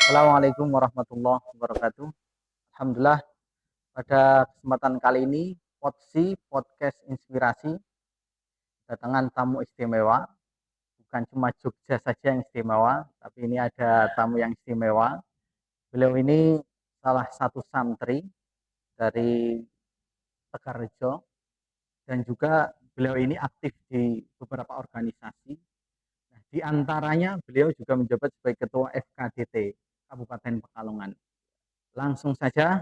Assalamualaikum warahmatullahi wabarakatuh. Alhamdulillah, pada kesempatan kali ini podcast inspirasi kedatangan tamu istimewa. Bukan cuma Jogja saja yang istimewa, tapi ini ada tamu yang istimewa. Beliau ini salah satu santri dari Tegarrejo dan juga beliau ini aktif di beberapa organisasi. Nah, di antaranya beliau juga menjabat sebagai Ketua FKDT Kabupaten Pekalongan. Langsung saja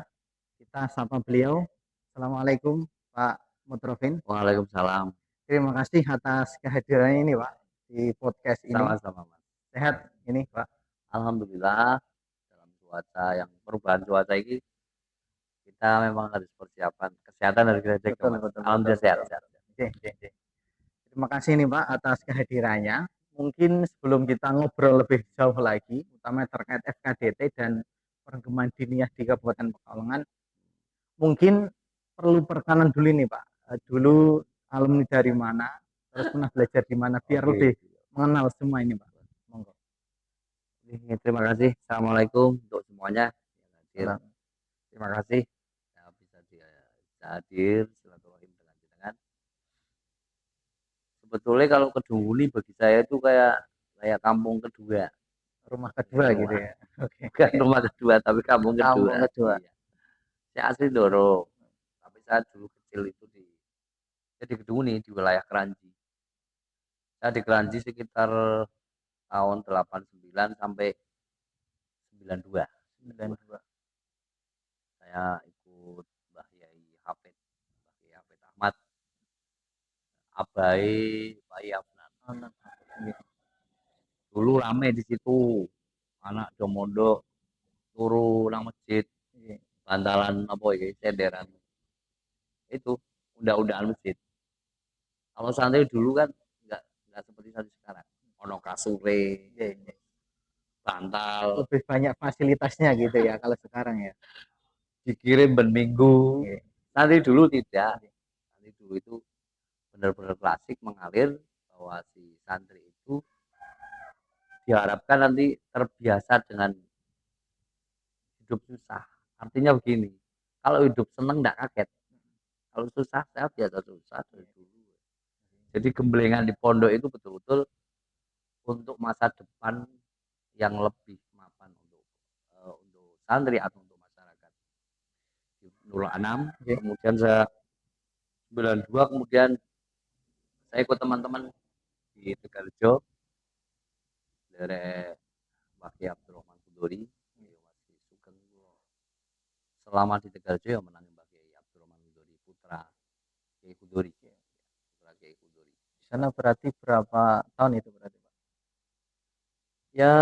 kita sapa beliau. Assalamualaikum Pak Mutrofin. Waalaikumsalam. Terima kasih atas kehadirannya ini Pak di podcast ini. Sama-sama Mas. Sehat ini Pak? Alhamdulillah dalam perubahan cuaca ini kita memang harus persiapan kesehatan harus kita jaga Betul, Mas. betul, Alhamdulillah betul. sehat. Terima kasih nih Pak atas kehadirannya. Mungkin sebelum kita ngobrol lebih jauh lagi, utama terkait FKDT dan perkembangan diniyah di Kabupaten Pekalongan, mungkin perlu perkenalan dulu nih Pak. Dulu alumni dari mana, terus pernah belajar di mana, biar Oke. lebih mengenal semua ini Pak. Monggo. Terima kasih. Assalamualaikum untuk semuanya yang hadir. Salam. Terima kasih bisa hadir silaturahim dengan jenengan. Sebetulnya kalau Kedunguli bagi saya itu kayak kampung kedua. Rumah kedua gitu ya. Oke. Bukan rumah kedua tapi kampung kedua. Kampung kedua. Iya. Saya asli Doro. Tapi saya dulu kecil itu di Kedunguli di wilayah Keranji. Saya di Keranji sekitar tahun 89 sampai 92. 92. Saya ikut Mbah Yai Hafid, Mbah Yai Hafid Ahmad, Abai, Pak Yafnan. Dulu rame di situ, anak do mondok turu nang masjid, bantalan apa ya, senderan. Itu undang-undangan masjid. Kalau santri dulu kan nggak seperti santri sekarang. Ono kasure, bantal, Lebih banyak fasilitasnya gitu ya kalau sekarang ya. dikirim ben minggu. Nanti dulu tidak. Nanti dulu itu benar-benar klasik mengalir bahwa si santri itu diharapkan nanti terbiasa dengan hidup susah. Artinya begini, kalau hidup seneng tidak kaget. Kalau susah, saya biasa susah dari dulu. Jadi gemblengan di pondok itu betul-betul untuk masa depan yang lebih mapan untuk santri atau untuk masyarakat. Di 06, kemudian saya 92, kemudian saya ikut teman-teman di Tegarrejo dari Mbah Kiai Abdurrahman Kudori. Selama di Tegarrejo ya menang Mbah Kiai Abdurrahman Kudori, putra Kiai Kudori. Putra Kiai Kudori. Di sana berarti berapa tahun itu berarti Pak? Ya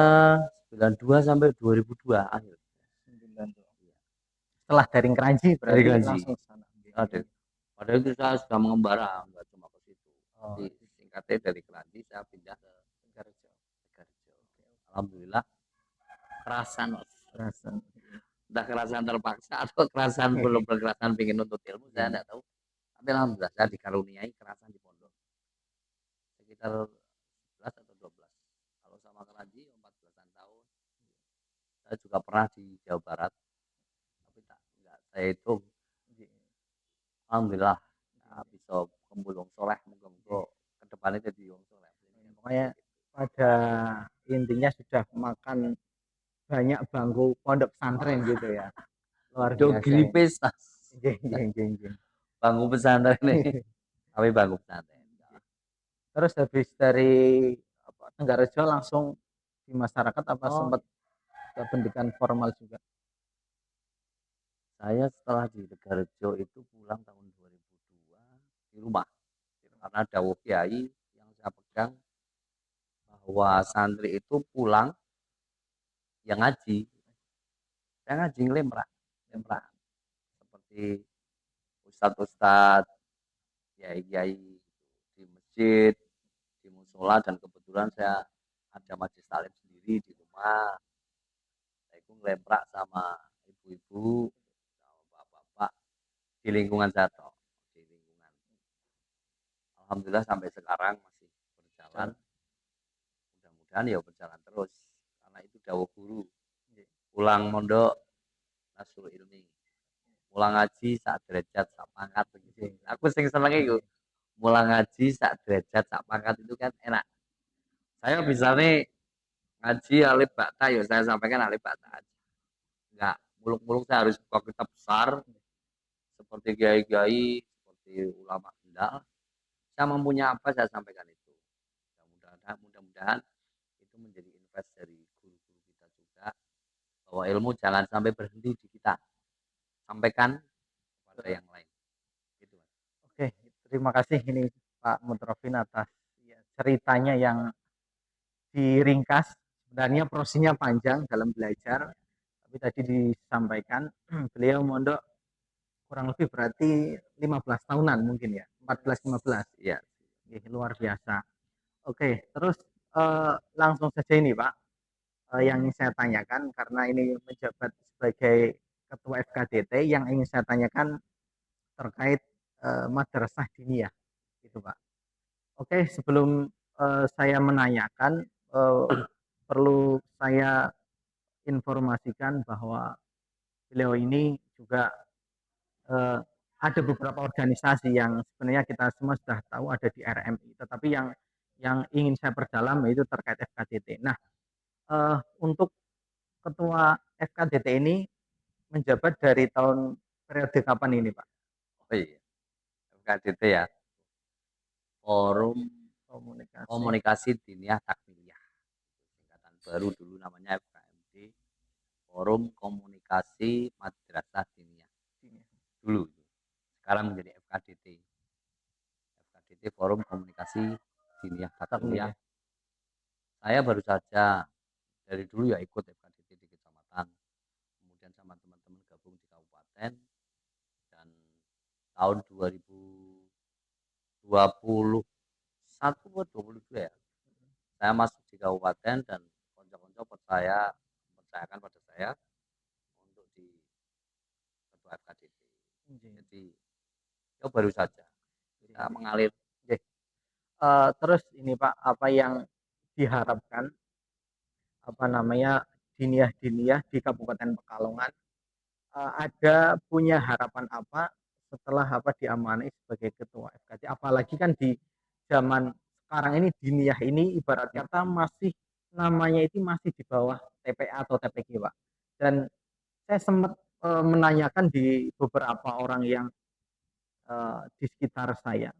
92 sampai 2002 akhir. 92. Setelah dari Keranji berarti Dari Keranji. langsung ke sana. Ada. Padahal itu saya sudah mengembara, nggak cuma ke situ. Oh, Jadi singkatnya dari Keranji saya pindah ke Tegarrejo. Alhamdulillah kerasan, Kerasan. entah kerasan terpaksa atau kerasan belum berkerasan ingin nuntut ilmu, saya tidak tahu. Tapi alhamdulillah saya dikaruniai kerasan di pondok sekitar 11 atau 12. Kalau sama Keranji 14-an tahun. Saya juga pernah di Jawa Barat, tapi enggak saya hitung. Alhamdulillah bisa kembulung soleh, monggo ke depannya jadi wong soleh. Pokoknya pada intinya sudah makan banyak bangku pondok pesantren gitu ya. Luar biasa. Gripis Mas. Bangku pesantren nih. Tapi bangku pesantren. Terus habis dari Tegarrejo langsung di masyarakat apa sempat ke pendidikan formal juga? Saya setelah di Tegarrejo itu pulang tahun 2002 di rumah. Karena dawuh kiai yang saya pegang bahwa santri itu pulang yang ngaji. Saya ngaji lemrak seperti ustadz-ustadz, kiai-kiai di masjid, di musola, dan kebetulan saya ada majelis taklim sendiri di rumah. Saya itu ngelemprak sama ibu-ibu, sama bapak-bapak di lingkungan saya di lingkungan. Alhamdulillah sampai sekarang masih berjalan. Mudah-mudahan ya berjalan terus karena itu dawuh guru. Pulang mondok nasul ilmi. Mulang ngaji sak derajat sak pangkat begitu. Aku sing seneng iku. Mulang ngaji sak derajat sak pangkat itu kan enak. Saya bisa nih ngaji alif bakta ya saya sampaikan alif bakta aja. Enggak muluk-muluk saya harus buka kitab besar seperti kiai-kiai, seperti ulama enggak. Saya mempunyai apa saya sampaikan itu. Mudah-mudahan itu menjadi invest dari guru-guru kita juga bahwa ilmu jangan sampai berhenti di kita. Sampaikan kepada yang lain. Gitu, Mas. Oke, terima kasih ini Pak Mutrofin atas ceritanya yang diringkas. Sebenarnya prosesnya panjang dalam belajar, tapi tadi disampaikan beliau mondok kurang lebih berarti 15 tahunan mungkin ya, 14-15. Iya. Luar biasa. Oke, terus langsung saja ini Pak, yang ingin saya tanyakan karena ini menjabat sebagai Ketua FKDT, yang ingin saya tanyakan terkait madrasah diniyah, gitu Pak. Oke, sebelum saya menanyakan, perlu saya informasikan bahwa beliau ini juga ada beberapa organisasi yang sebenarnya kita semua sudah tahu ada di RMI, tetapi yang ingin saya perdalam yaitu terkait FKDT. Nah, untuk ketua FKDT ini menjabat dari tahun periode kapan ini, Pak? Oh iya. FKDT ya. Forum Komunikasi. Komunikasi Diniyah Takmiliyah. Singkatan baru dulu namanya FKMD. Forum Komunikasi Madrasah Diniyah. Dulu. Sekarang menjadi FKDT. FKDT Forum Komunikasi Diniyah Takmiliyah. Saya baru saja dari dulu ya ikut FKDT di kecamatan. Kemudian sama teman-teman gabung di kabupaten dan tahun 2021 atau 22 ya. Saya masuk di kabupaten dan konco-konco percayakan pada saya untuk di ketua FKDT. Jadi ya baru saja kita mengalir. Terus ini Pak, apa yang diharapkan diniyah-diniyah di Kabupaten Pekalongan, ada punya harapan apa setelah diamanai sebagai ketua FKD, apalagi kan di zaman sekarang ini diniyah ini ibarat kata masih namanya itu masih di bawah TPA atau TPG Pak, dan saya sempat menanyakan di beberapa orang yang di sekitar saya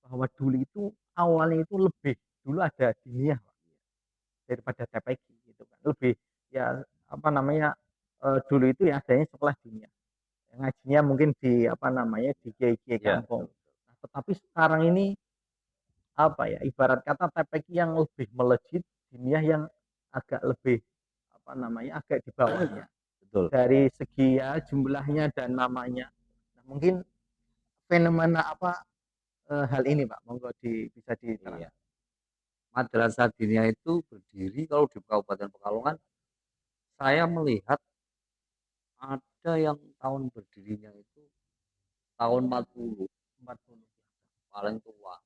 bahwa dulu itu awalnya itu lebih dulu ada diniyah Pak, daripada TPG gitu kan, lebih ya dulu itu ya adanya sekolah diniyah, ngajinya mungkin di di kiai-kiai kampung. Nah, tetapi sekarang ini ibarat kata TPQ yang lebih melejit, diniyah yang agak lebih agak di bawahnya. Betul. Dari segi ya jumlahnya dan namanya. Nah, mungkin fenomena hal ini Pak, monggo bisa diterangkan. Iya. Madrasah Diniyah itu berdiri kalau di Kabupaten Pekalongan, saya melihat ada yang tahun berdirinya itu tahun 40 paling tua.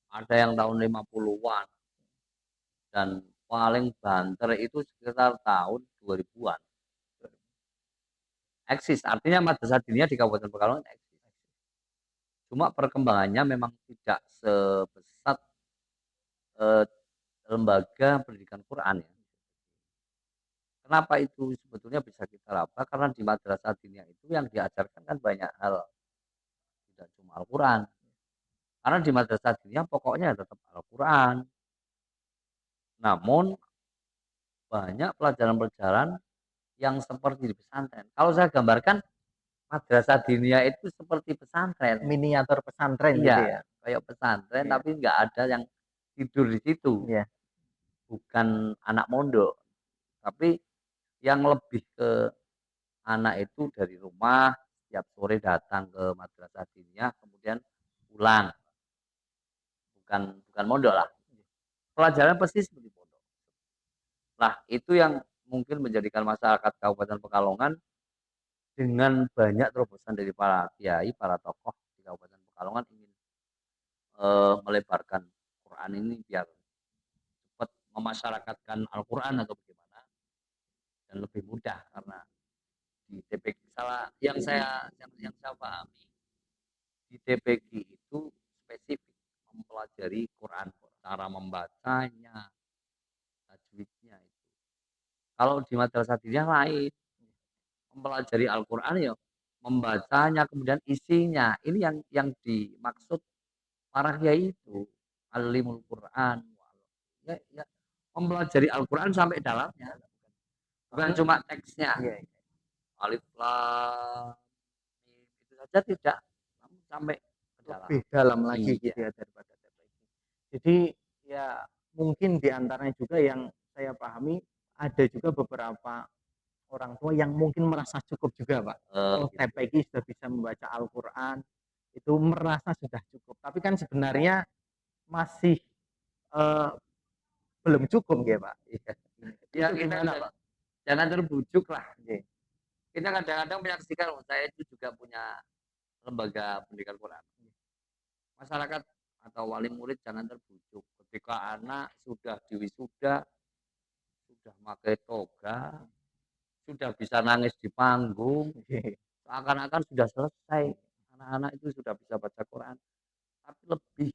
Ada yang tahun 50-an dan paling banter itu sekitar tahun 2000-an. Eksis, artinya madrasah diniyah di Kabupaten Pekalongan eksis. Cuma perkembangannya memang tidak sebesar lembaga pendidikan Quran ya. Kenapa itu sebetulnya bisa kita raba? Karena di madrasah diniyah itu yang diajarkan kan banyak hal, tidak cuma Al-Quran. Karena di madrasah diniyah pokoknya tetap Al-Quran. Namun banyak pelajaran-pelajaran yang seperti di pesantren. Kalau saya gambarkan madrasah diniyah itu seperti pesantren, miniatur pesantren iya, gitu ya. Kayak pesantren, iya. Tapi nggak ada yang tidur di situ. Iya. Bukan anak mondok, tapi yang lebih ke anak itu dari rumah setiap sore datang ke madrasah diniyah kemudian pulang. Bukan mondok lah. Pelajaran pasti seperti mondok. Nah, itu yang mungkin menjadikan masyarakat Kabupaten Pekalongan dengan banyak terobosan dari para kiai, para tokoh di Kabupaten Pekalongan ingin melebarkan Quran ini biar cepat memasyarakatkan Al-Quran atau bagaimana. Dan dan lebih mudah karena di TPG salah yang saya pahami di TPG itu spesifik mempelajari Quran, cara membacanya, tajwidnya itu. Kalau di madrasah diniyah lain, mempelajari Al-Qur'an ya membacanya, kemudian isinya. Ini yang dimaksud para kiai itu, alimul Quran. Ya, ya, mempelajari Al-Qur'an sampai dalamnya, bukan cuma teksnya. Iya, iya. Alif lam mim itu saja tidak, namun sampai ke dalam. Lebih dalam lagi Iya. gitu ya daripada TPG. Jadi ya mungkin di antaranya juga yang saya pahami ada juga beberapa orang tua yang mungkin merasa cukup juga Pak. Oh Gitu. TPG sudah bisa membaca Al-Quran, itu merasa sudah cukup. Tapi kan sebenarnya masih eh, belum cukup ya Pak. Iya. Itu Ya kita gimana Pak? jangan terbujuk lah. Oke. Kita kadang-kadang menyaksikan, saya itu juga punya lembaga pendidikan Quran. Masyarakat atau wali murid jangan terbujuk ketika anak sudah diwisuda, sudah pakai toga, sudah bisa nangis di panggung, Oke. seakan-akan sudah selesai. Anak-anak itu sudah bisa baca Quran. Tapi lebih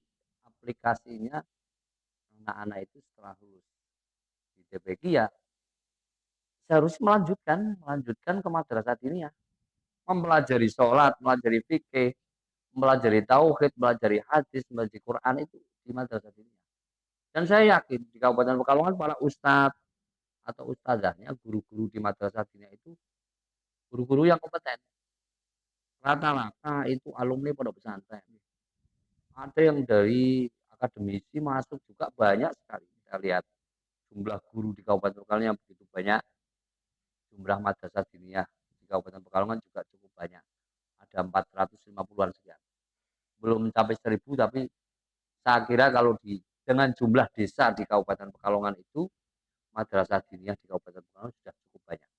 aplikasinya anak-anak itu setelah lulus di TPQ ya seharusnya melanjutkan ke madrasah diniyah, mempelajari sholat, mempelajari fikih, mempelajari tauhid, mempelajari hadis, mempelajari Quran itu di madrasah diniyah. Dan saya yakin di Kabupaten Pekalongan para ustadz atau ustazahnya, guru-guru di madrasah diniyah itu guru-guru yang kompeten. Rata-rata itu alumni pondok pesantren. Ada yang dari akademisi masuk juga banyak sekali. Kita lihat jumlah guru di Kabupaten Pekalongan yang begitu banyak, jumlah madrasah diniyah di Kabupaten Pekalongan juga cukup banyak. Ada 450-an sekian. Belum mencapai 1000, tapi saya kira kalau dengan jumlah desa di Kabupaten Pekalongan itu, madrasah diniyah di Kabupaten Pekalongan sudah cukup banyak.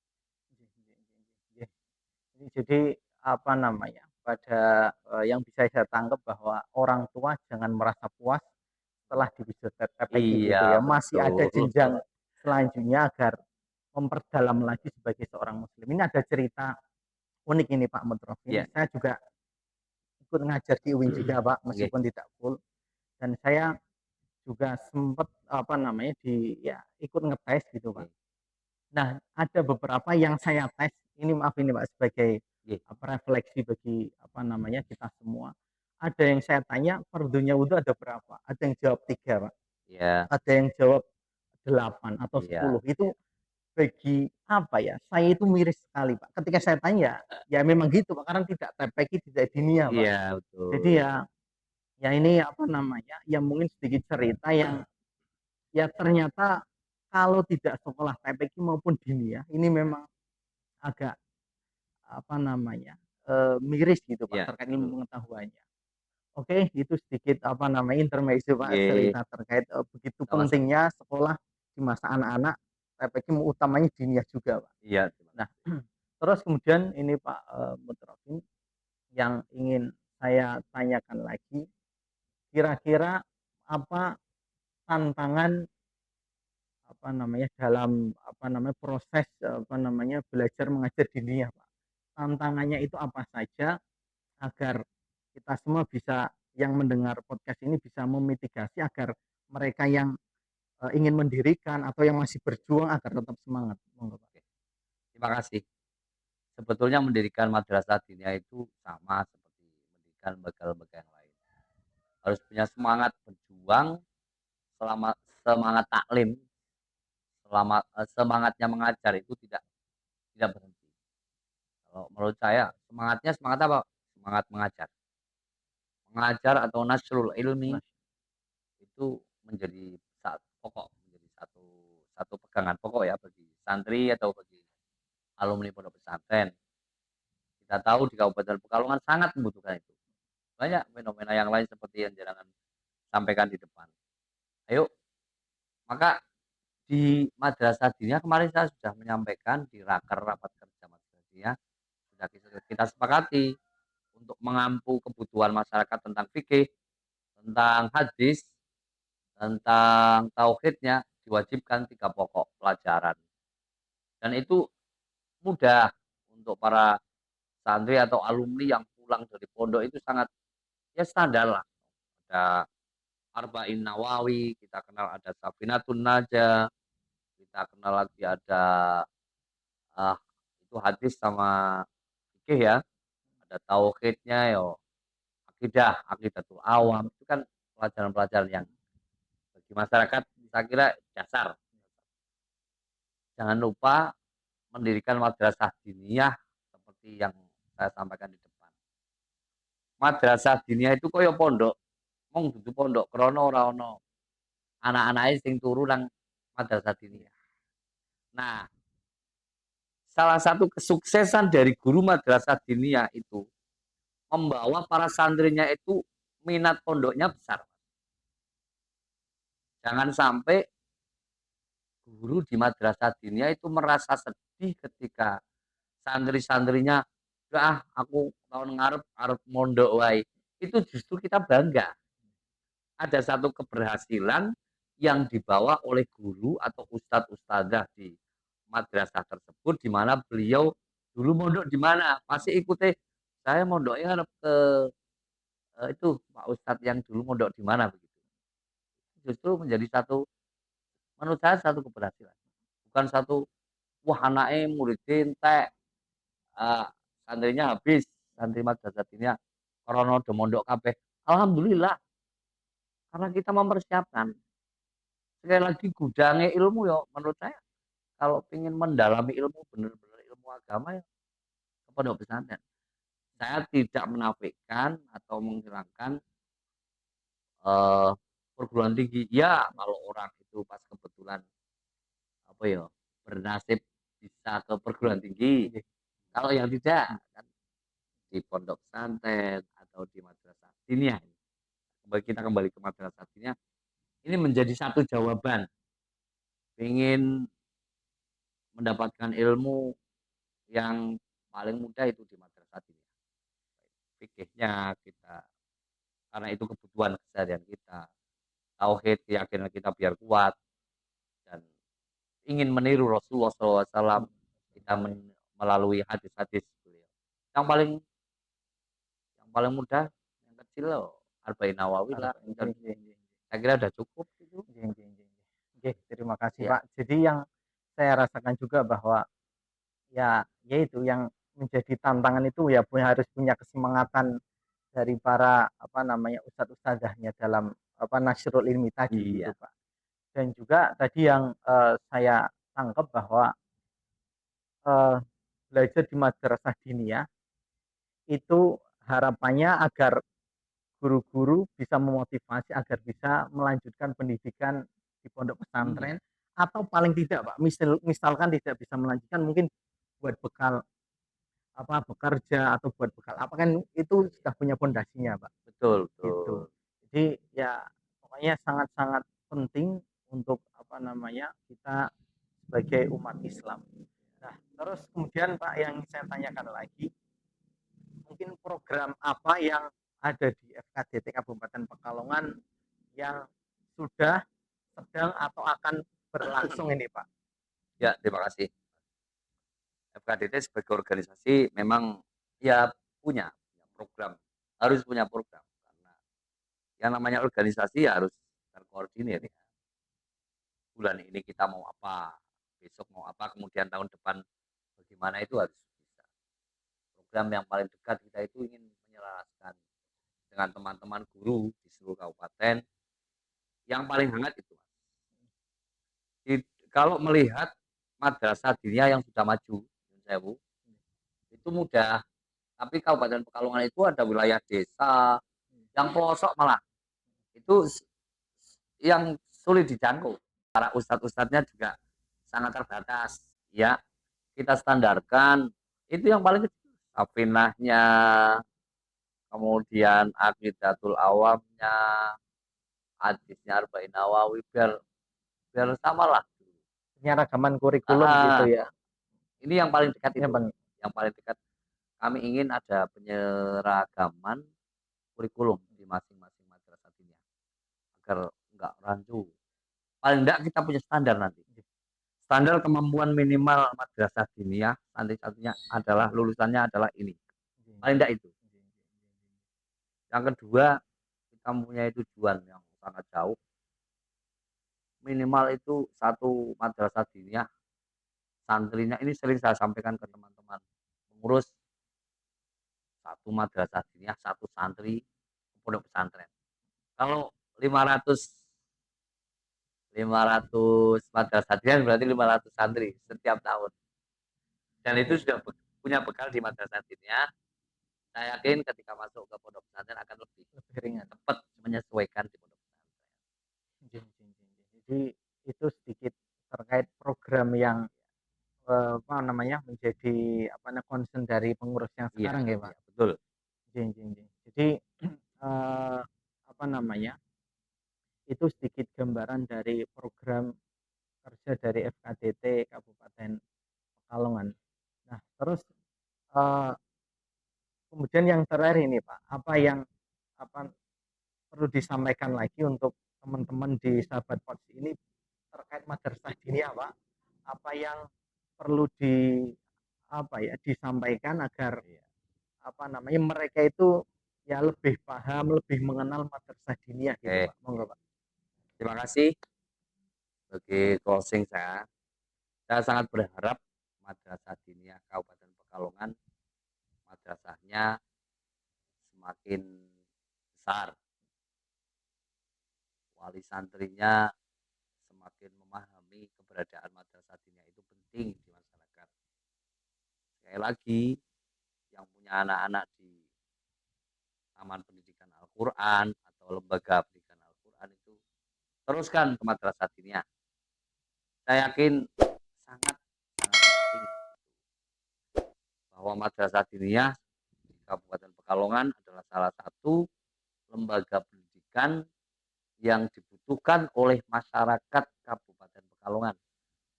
Jadi apa namanya? Pada yang bisa saya tangkap bahwa orang tua jangan merasa puas setelah diwisuda TPQ gitu Iya, ya. Masih ada betul. jenjang selanjutnya agar memperdalam lagi sebagai seorang muslim. Ini ada cerita unik ini Pak Mutrofin. Iya. Saya juga ikut ngajar di UIN juga Pak, Oke. meskipun tidak full. Dan saya juga sempat apa namanya ikut ngetes gitu Pak. Nah, ada beberapa yang saya tes. Ini maaf ini Pak sebagai refleksi bagi apa namanya kita semua. Ada yang saya tanya fardunya wudhu ada berapa? Ada yang jawab 3 Pak. Iya. Ada yang jawab 8 atau 10. Iya. Itu bagi apa ya? Saya itu miris sekali Pak. Ketika saya tanya, ya memang gitu Pak, karena tidak TPQ tidak diniyah Pak. Iya, betul. Jadi ya ini apa namanya? Ya mungkin sedikit cerita yang ya ternyata kalau tidak sekolah TPQ maupun diniyah ini memang agak apa namanya? Miris gitu Pak Iya, terkait betul. ilmu pengetahuannya. Oke, itu sedikit apa namanya intermezzo Pak Iya. cerita terkait begitu Sama-sama. pentingnya sekolah di masa anak-anak TPQ utamanya diniyah juga Pak. Iya. Nah, terus kemudian ini Pak Mutrofin yang ingin saya tanyakan lagi, kira-kira apa tantangan apa namanya dalam apa namanya proses apa namanya belajar mengajar diniyah Pak? Tantangannya itu apa saja agar kita semua bisa yang mendengar podcast ini bisa memitigasi agar mereka yang ingin mendirikan atau yang masih berjuang agar tetap semangat. Monggo Pak. Terima kasih. Sebetulnya mendirikan madrasah diniyah itu sama seperti mendirikan lembaga-lembaga yang lain. Harus punya semangat berjuang, semangat taklim, semangatnya mengajar itu tidak berhenti. Kalau menurut saya semangatnya semangat apa? Semangat mengajar. Mengajar atau nasrul ilmi itu menjadi menjadi satu pegangan pokok ya bagi santri atau bagi alumni pondok pesantren. Kita tahu di Kabupaten Pekalongan sangat membutuhkan itu. Banyak fenomena yang lain seperti yang jangan sampaikan di depan. Ayo, maka di madrasah diniyah kemarin saya sudah menyampaikan di rapat kerja madrasah diniyah sudah kita sepakati untuk mengampu kebutuhan masyarakat tentang fikih, tentang hadis, tentang tauhidnya diwajibkan 3 pokok pelajaran. dan itu mudah untuk para santri atau alumni yang pulang dari pondok itu sangat ya standar lah. Ada Arba'in Nawawi, kita kenal ada Safinatun Najah, kita kenal lagi ada ah, itu hadis sama fikih ya, ada tauhidnya yo, akidatul awam itu kan pelajaran-pelajaran yang bagi masyarakat saya kira dasar. Jangan lupa mendirikan madrasah diniyah seperti yang saya sampaikan di depan. Madrasah diniyah itu koyo pondok, mong dudu pondok krana ora ana anak-anake sing turu nang madrasah diniyah. Nah, salah satu kesuksesan dari guru madrasah diniyah itu membawa para santrinya itu minat pondoknya besar. Jangan sampai guru di madrasah diniyah itu merasa sedih ketika santri-santrinya, ah aku tahun ngarep arep mondok wae. Itu justru kita bangga. Ada satu keberhasilan yang dibawa oleh guru atau ustadz ustadzah di madrasah tersebut, di mana beliau dulu mondok di mana, pasti ikuti saya mondoknya ke itu Pak Ustadz yang dulu mondok di mana begitu. Justru menjadi satu menurut saya satu keberhasilan. Bukan satu wah anaknya muridin teh santrinya habis, santri madrasah ini ya corona do mondok kabeh. Alhamdulillah karena kita mempersiapkan. Sekali lagi gudangnya ilmu ya menurut saya kalau ingin mendalami ilmu benar-benar ilmu agama ya ke pondok pesantren. Saya tidak menafikan atau menghilangkan perguruan tinggi. Ya, kalau orang itu pas kebetulan apa ya bernasib bisa ke perguruan tinggi. Kalau yang tidak kan di pondok pesantren atau di madrasah diniyah. Kita kembali ke madrasah diniyah. Ini menjadi satu jawaban. Ingin mendapatkan ilmu yang paling mudah itu di madrasah diniyah. Fikihnya kita karena itu kebutuhan keseharian kita. Tauhid keyakinan kita biar kuat dan ingin meniru Rasulullah SAW kita melalui hadis-hadis beliau. Yang paling mudah yang kecil loh Arba'in Nawawi lah. Saya kira udah cukup itu. Oke, terima kasih Ya. Pak. Jadi yang saya rasakan juga bahwa ya yaitu yang menjadi tantangan itu ya harus punya kesemangatan dari para apa namanya ustadz ustadzahnya dalam apa nasrul ilmi tadi Iya. gitu Pak. Dan juga tadi yang saya tangkap bahwa belajar di madrasah diniyah itu harapannya agar guru-guru bisa memotivasi agar bisa melanjutkan pendidikan di pondok pesantren atau paling tidak Pak misalkan tidak bisa melanjutkan mungkin buat bekal apa bekerja atau buat bekal apa kan itu sudah punya pondasinya Pak. Betul, Gitu. betul. Jadi ya pokoknya sangat-sangat penting untuk apa namanya kita sebagai umat Islam. Nah, terus kemudian Pak yang saya tanyakan lagi, mungkin program apa yang ada di FKDT Kabupaten Pekalongan yang sudah, sedang atau akan berlangsung ini Pak? Ya, terima kasih. FKDT sebagai organisasi memang ya punya program, harus punya program karena yang namanya organisasi ya harus terkoordinir ya. Bulan ini kita mau apa, besok mau apa, kemudian tahun depan bagaimana itu harus bisa. Program yang paling dekat kita itu ingin menyelaraskan dengan teman-teman guru di seluruh kabupaten yang paling hangat itu. Kalau melihat madrasah diniyah yang sudah maju, itu mudah. Tapi Kabupaten Pekalongan itu ada wilayah desa yang pelosok malah itu yang sulit dijangkau. Para ustadz-ustadznya juga sangat terbatas. Ya, kita standarkan itu yang paling kecil. Safinahnya, kemudian akidatul awamnya, hadisnya Arba'in Nawawi biar biar sama lah. Penyeragaman kurikulum gitu ya. Ini yang paling dekat itu. Bang. Yang paling dekat kami ingin ada penyeragaman kurikulum di masing-masing madrasah diniyah agar enggak rancu. Paling enggak kita punya standar nanti. Standar kemampuan minimal madrasah diniyah santri-santrinya adalah lulusannya adalah ini. Paling tidak itu. Yang kedua, kita mempunyai tujuan yang sangat jauh. Minimal itu satu madrasah diniyah santrinya ini sering saya sampaikan ke teman-teman pengurus, satu madrasah diniyah satu santri pondok pesantren. Kalau 500 madrasah diniyah berarti 500 santri setiap tahun. Dan itu sudah punya bekal di madrasah diniyah. Saya yakin ketika masuk ke pondok pesantren akan lebih ringan. cepat menyesuaikan di pondok pesantren. Jadi itu sedikit terkait program yang apa namanya menjadi concern dari pengurus yang sekarang ya Pak. Iya, betul. Jadi apa namanya itu sedikit gambaran dari program kerja dari FKDT Kabupaten Pekalongan. Nah terus kemudian yang terakhir ini Pak, apa yang perlu disampaikan lagi untuk teman-teman di Sahabat Pods ini terkait madrasah diniyah Pak? Apa yang perlu disampaikan agar mereka itu ya lebih paham, lebih mengenal madrasah diniyah gitu Pak. Monggo Pak. Terima kasih. Sebagai closing saya sangat berharap madrasah diniyah Kabupaten Pekalongan madrasahnya semakin besar, wali santrinya semakin memahami keberadaan madrasah diniyah itu penting di masyarakat. Sekali lagi, yang punya anak-anak di Taman Pendidikan Al-Quran atau lembaga pendidikan Al-Quran itu teruskan ke madrasah diniyah. Saya yakin sangat penting bahwa madrasah diniyah di Kabupaten Pekalongan adalah salah satu lembaga pendidikan yang dibutuhkan oleh masyarakat Kabupaten Pekalongan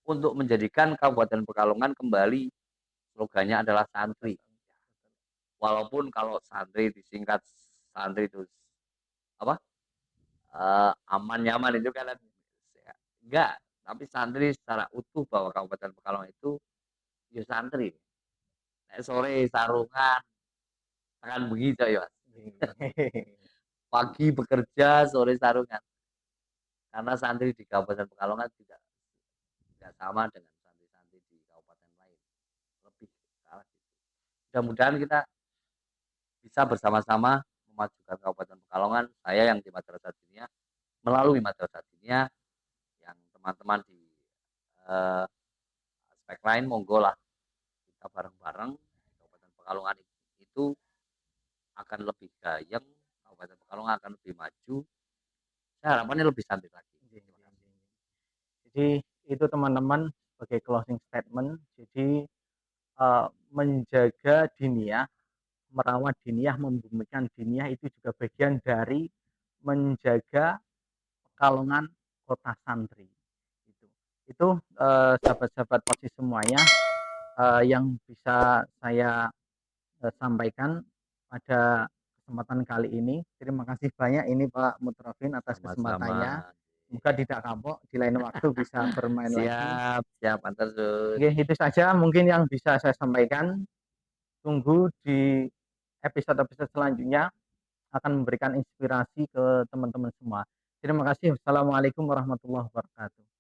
untuk menjadikan Kabupaten Pekalongan kembali slogannya adalah santri. Walaupun kalau santri disingkat santri itu apa? Aman nyaman itu kan enggak, tapi santri secara utuh bahwa Kabupaten Pekalongan itu ya santri. Sore sarungan, tekan begitu ya. Pagi bekerja, sore sarungan. Karena santri di Kabupaten Pekalongan tidak sama dengan santri-santri di kabupaten lain. Lebih salah gitu. Mudah-mudahan kita bisa bersama-sama memajukan Kabupaten Pekalongan. Saya yang di Madrasah Diniyah melalui Madrasah Diniyah yang teman-teman di aspek lain monggo lah kita bareng-bareng Kabupaten Pekalongan itu akan lebih gayeng, Kabupaten Pekalongan akan lebih maju. Harapannya lebih santri lagi. Jadi itu teman-teman sebagai closing statement. Jadi menjaga diniyah, merawat diniyah, membumikan diniyah itu juga bagian dari menjaga Pekalongan kota santri. Itu sahabat-sahabat Pods semuanya yang bisa saya sampaikan pada kesempatan kali ini. Terima kasih banyak ini Pak Mutrofin atas kesempatannya. Semoga tidak kapok, di lain waktu bisa bermain lagi. Siap, antar. Oke, itu saja mungkin yang bisa saya sampaikan. Tunggu di episode-episode selanjutnya akan memberikan inspirasi ke teman-teman semua. Terima kasih. Wassalamualaikum warahmatullahi wabarakatuh.